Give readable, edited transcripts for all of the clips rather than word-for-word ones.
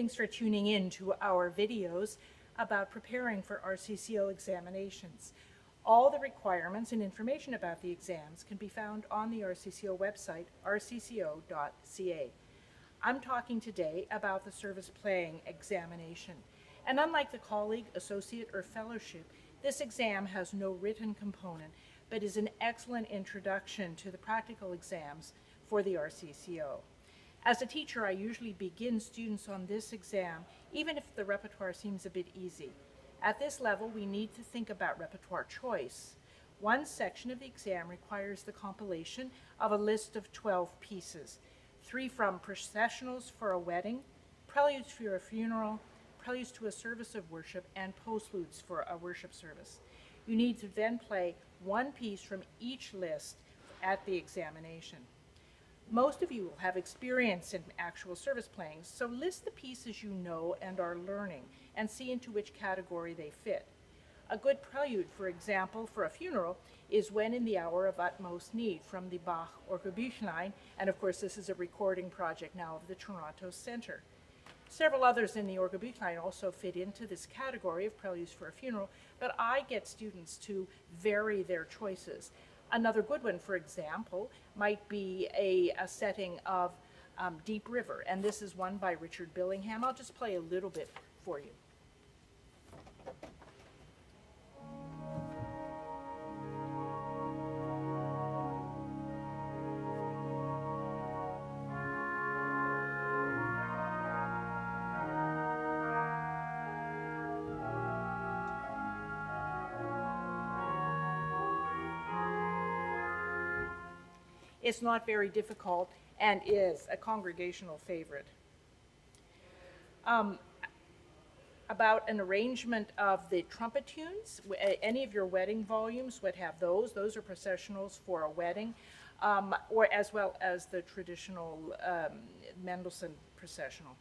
Thanks for tuning in to our videos about preparing for RCCO examinations. All the requirements and information about the exams can be found on the RCCO website, rcco.ca. I'm talking today about the service playing examination. And unlike the colleague, associate, or fellowship, this exam has no written component, but is an excellent introduction to the practical exams for the RCCO. As a teacher, I usually begin students on this exam, even if the repertoire seems a bit easy. At this level, we need to think about repertoire choice. One section of the exam requires the compilation of a list of 12 pieces, 3 from processionals for a wedding, preludes for a funeral, preludes to a service of worship, and postludes for a worship service. You need to then play one piece from each list at the examination. Most of you will have experience in actual service playing, so list the pieces you know and are learning and see into which category they fit. A good prelude, for example, for a funeral is When in the Hour of Utmost Need from the Bach Orgelbüchlein, and of course this is a recording project now of the Toronto Centre. Several others in the Orgelbüchlein also fit into this category of preludes for a funeral, but I get students to vary their choices. Another good one, for example, might be a setting of Deep River, and this is one by Richard Billingham. I'll just play a little bit for you. It's not very difficult and is a congregational favorite. About an arrangement of the trumpet tunes, any of your wedding volumes would have those. Those are processionals for a wedding, or as well as the traditional Mendelssohn processional.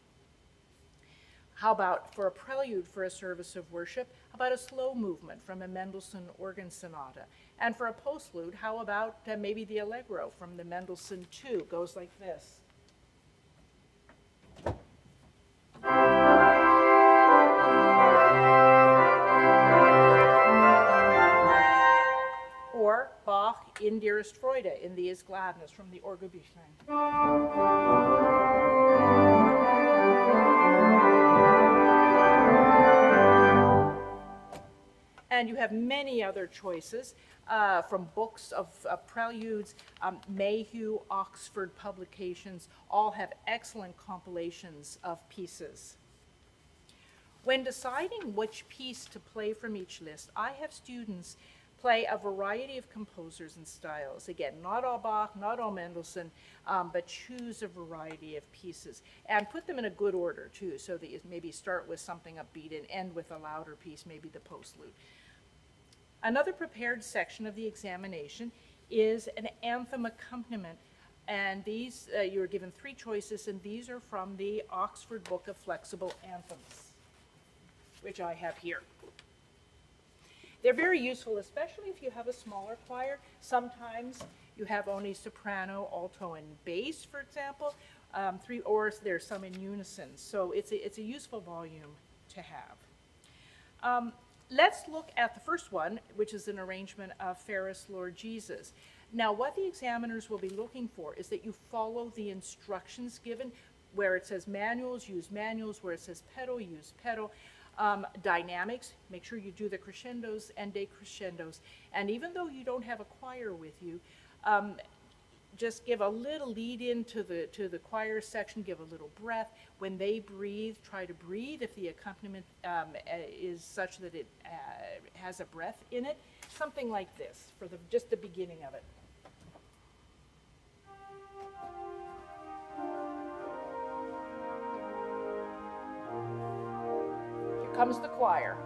How about for a prelude for a service of worship, about a slow movement from a Mendelssohn organ sonata? And for a postlude, how about maybe the Allegro from the Mendelssohn II? Goes like this. Or Bach in Dearest Freude in the Is Gladness from the Orgelbüchlein. And you have many other choices from books of preludes. Mayhew, Oxford publications all have excellent compilations of pieces. When deciding which piece to play from each list, I have students play a variety of composers and styles. Again, not all Bach, not all Mendelssohn, but choose a variety of pieces and put them in a good order too, so that you maybe start with something upbeat and end with a louder piece, maybe the postlude. Another prepared section of the examination is an anthem accompaniment, and these, you are given 3 choices, and these are from the Oxford Book of Flexible Anthems, which I have here. They're very useful, especially if you have a smaller choir. Sometimes you have only soprano, alto, and bass, for example, or there's some in unison. So it's a useful volume to have. Let's look at the first one, which is an arrangement of Ferris, Lord Jesus. Now, what the examiners will be looking for is that you follow the instructions given. Where it says manuals, use manuals. Where it says pedal, use pedal. Dynamics, make sure you do the crescendos and decrescendos. And even though you don't have a choir with you, just give a little lead in to the choir section, give a little breath. When they breathe, try to breathe if the accompaniment is such that it has a breath in it. Something like this for just the beginning of it. Here comes the choir.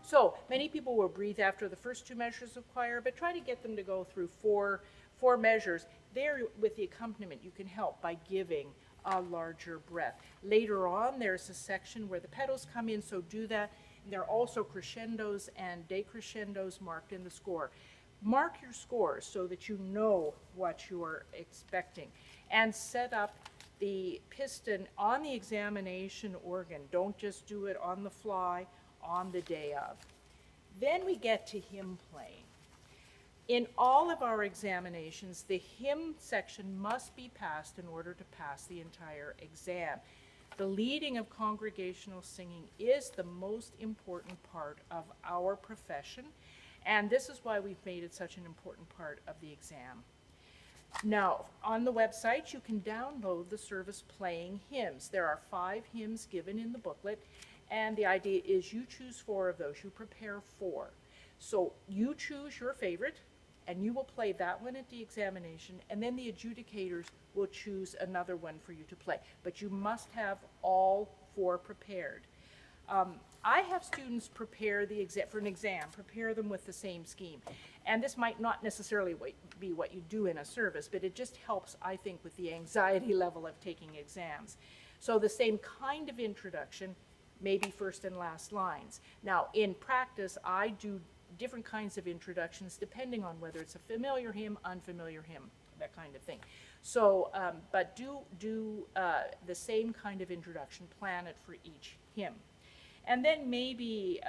So many people will breathe after the first 2 measures of choir, but try to get them to go through four measures. There, with the accompaniment, you can help by giving a larger breath. Later on, there's a section where the pedals come in, so do that. And there are also crescendos and decrescendos marked in the score. Mark your scores so that you know what you are expecting, and set up the piston on the examination organ. Don't just do it on the fly on the day of. Then we get to hymn playing. In all of our examinations, the hymn section must be passed in order to pass the entire exam. The leading of congregational singing is the most important part of our profession, and this is why we've made it such an important part of the exam. Now, on the website, you can download the service playing hymns. There are 5 hymns given in the booklet, and the idea is you choose 4 of those. You prepare 4. So you choose your favorite, and you will play that one at the examination, and then the adjudicators will choose another one for you to play. But you must have all 4 prepared. I have students prepare for an exam, prepare them with the same scheme. And this might not necessarily be what you do in a service, but it just helps, I think, with the anxiety level of taking exams. So the same kind of introduction, maybe first and last lines. Now, in practice, I do different kinds of introductions depending on whether it's a familiar hymn, unfamiliar hymn, that kind of thing. So, but do the same kind of introduction, plan it for each hymn. And then maybe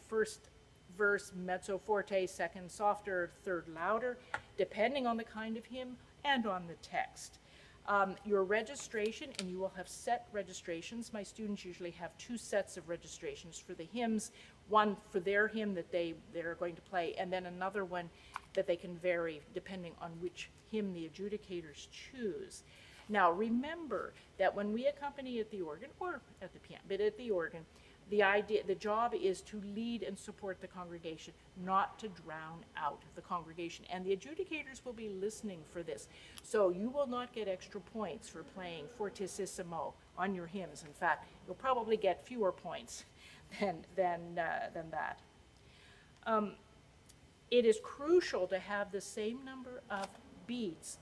first verse mezzo forte, second softer, third louder, depending on the kind of hymn and on the text. Your registration, and you will have set registrations. My students usually have 2 sets of registrations for the hymns, one for their hymn that they're going to play, and then another one that they can vary depending on which hymn the adjudicators choose. Now remember that when we accompany at the organ, or at the piano, but at the organ, the job is to lead and support the congregation, not to drown out the congregation. And the adjudicators will be listening for this. So you will not get extra points for playing fortissimo on your hymns. In fact, you'll probably get fewer points than that. It is crucial to have the same number of beats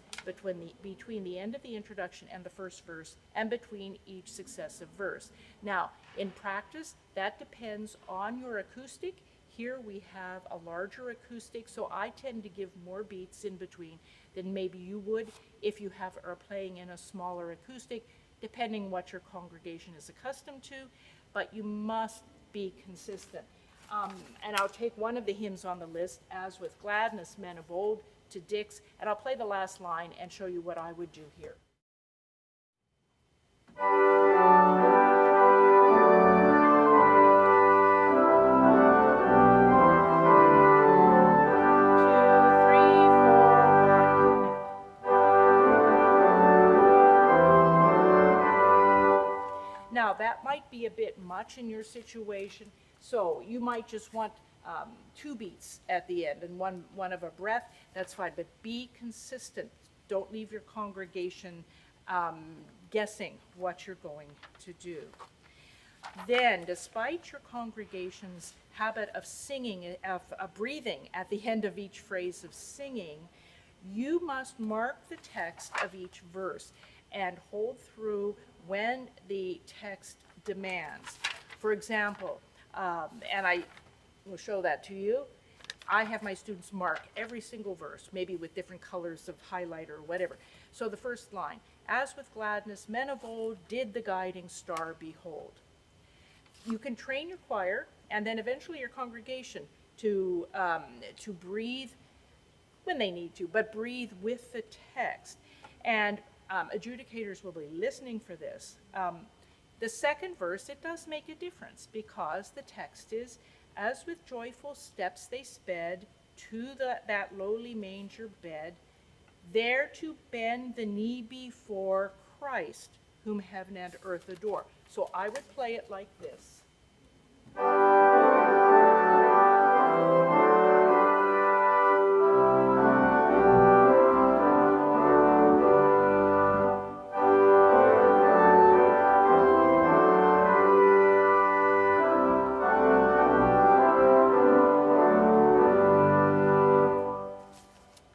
between the end of the introduction and the first verse, and between each successive verse. Now, in practice, that depends on your acoustic. Here we have a larger acoustic, so I tend to give more beats in between than maybe you would if you are playing in a smaller acoustic, depending what your congregation is accustomed to, but you must be consistent. And I'll take one of the hymns on the list, As With Gladness, Men of Old, to Dix, and I'll play the last line and show you what I would do here. Now that might be a bit much in your situation, so you might just want 2 beats at the end and one of a breath. That's fine, but be consistent. Don't leave your congregation guessing what you're going to do. Then, despite your congregation's habit of singing, of breathing at the end of each phrase of singing, you must mark the text of each verse and hold through when the text demands. For example, and I will show that to you, I have my students mark every single verse, maybe with different colors of highlight or whatever. So the first line, As with gladness, men of old did the guiding star behold. You can train your choir and then eventually your congregation to breathe when they need to, but breathe with the text. And adjudicators will be listening for this. The second verse, it does make a difference because the text is, As with joyful steps they sped to that lowly manger bed, there to bend the knee before Christ, whom heaven and earth adore. So I would play it like this.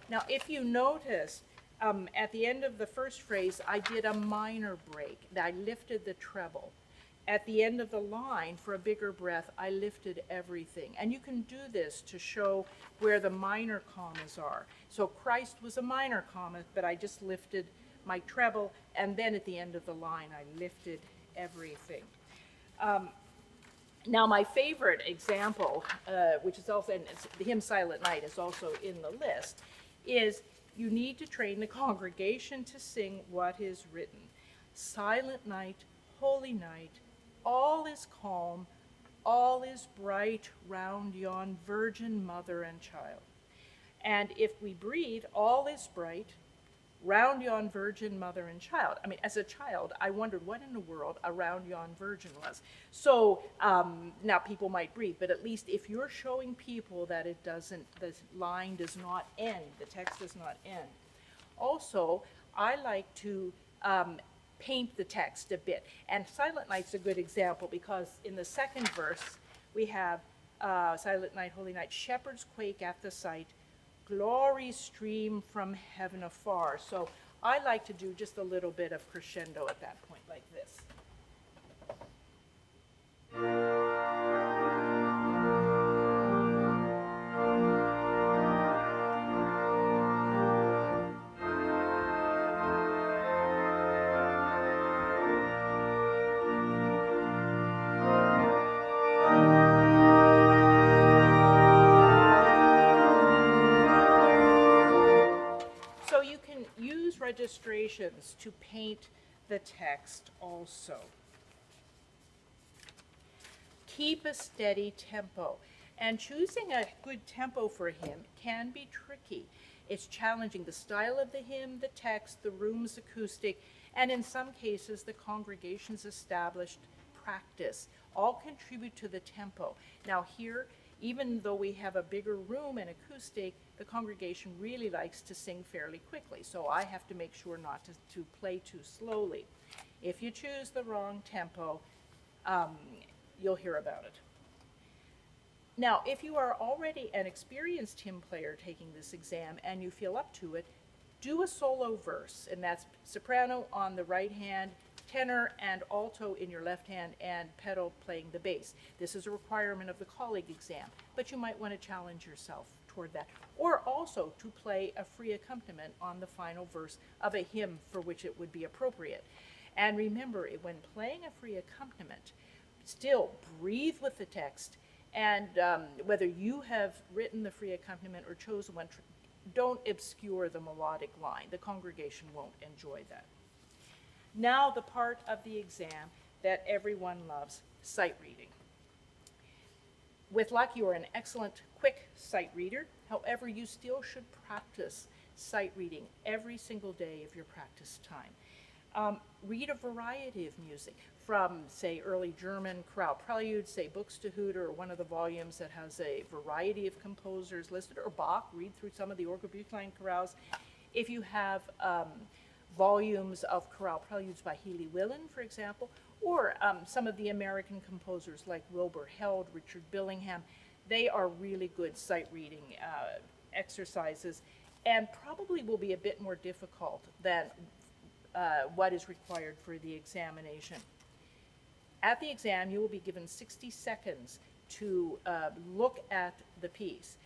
Now, if you notice, At the end of the first phrase, I did a minor break. I lifted the treble. At the end of the line, for a bigger breath, I lifted everything. And you can do this to show where the minor commas are. So Christ was a minor comma, but I just lifted my treble, and then at the end of the line, I lifted everything. Now, my favorite example, which is also, and the hymn Silent Night is also in the list, is you need to train the congregation to sing what is written. Silent night, holy night, all is calm, all is bright round yon virgin mother and child. And if we breathe, all is bright round yon virgin mother and child. I mean, as a child, I wondered what in the world a round yon virgin was. So now people might breathe, but at least if you're showing people that it doesn't, the line does not end, the text does not end. Also, I like to paint the text a bit. And Silent Night's a good example because in the second verse, we have Silent Night, Holy Night, shepherds quake at the sight, glory stream from heaven afar. So I like to do just a little bit of crescendo at that point like this. Registrations to paint the text also. Keep a steady tempo. And choosing a good tempo for a hymn can be tricky. It's challenging the style of the hymn, the text, the room's acoustic, and in some cases the congregation's established practice all contribute to the tempo. Now here, even though we have a bigger room and acoustic, the congregation really likes to sing fairly quickly, so I have to make sure not to play too slowly. If you choose the wrong tempo, you'll hear about it. Now, if you are already an experienced hymn player taking this exam and you feel up to it, do a solo verse, and that's soprano on the right hand, tenor and alto in your left hand, and pedal playing the bass. This is a requirement of the colleague exam, but you might want to challenge yourself toward that. Or also to play a free accompaniment on the final verse of a hymn for which it would be appropriate. And remember, when playing a free accompaniment, still breathe with the text, and whether you have written the free accompaniment or chosen one, don't obscure the melodic line. The congregation won't enjoy that. Now the part of the exam that everyone loves, sight reading. With luck, you are an excellent, quick sight reader. However, you still should practice sight reading every single day of your practice time. Read a variety of music from, say, early German chorale preludes, say Buxtehude, or one of the volumes that has a variety of composers listed, or Bach, read through some of the Orgelbüchlein chorales. If you have volumes of chorale preludes by Healy Willen, for example, or some of the American composers like Wilbur Held, Richard Billingham, they are really good sight reading exercises and probably will be a bit more difficult than what is required for the examination. At the exam, you will be given 60 seconds to look at the piece.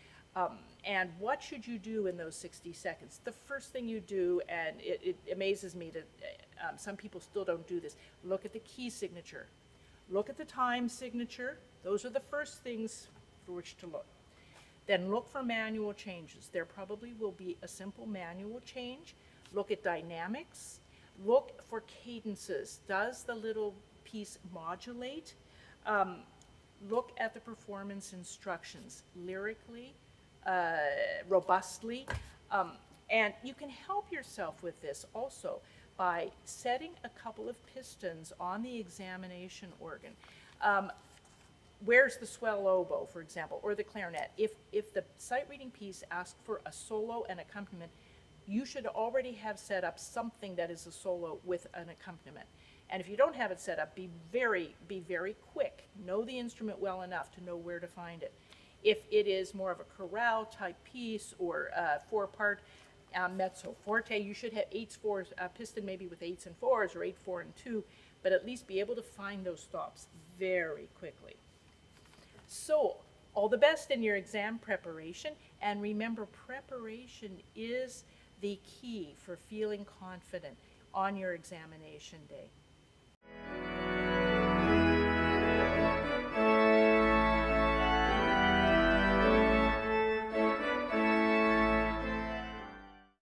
And what should you do in those 60 seconds? The first thing you do, and it amazes me that some people still don't do this, look at the key signature. Look at the time signature. Those are the first things for which to look. Then look for manual changes. There probably will be a simple manual change. Look at dynamics. Look for cadences. Does the little piece modulate? Look at the performance instructions lyrically, robustly, and you can help yourself with this also by setting a couple of pistons on the examination organ. Where's the swell oboe, for example, or the clarinet? If the sight reading piece asks for a solo and accompaniment, you should already have set up something that is a solo with an accompaniment. And if you don't have it set up, be very quick. Know the instrument well enough to know where to find it. If it is more of a chorale type piece or 4-part, mezzo forte, you should have 8s, 4s, piston maybe with 8s and 4s, or 8, 4, and 2, but at least be able to find those stops very quickly. So, all the best in your exam preparation, and remember, preparation is the key for feeling confident on your examination day.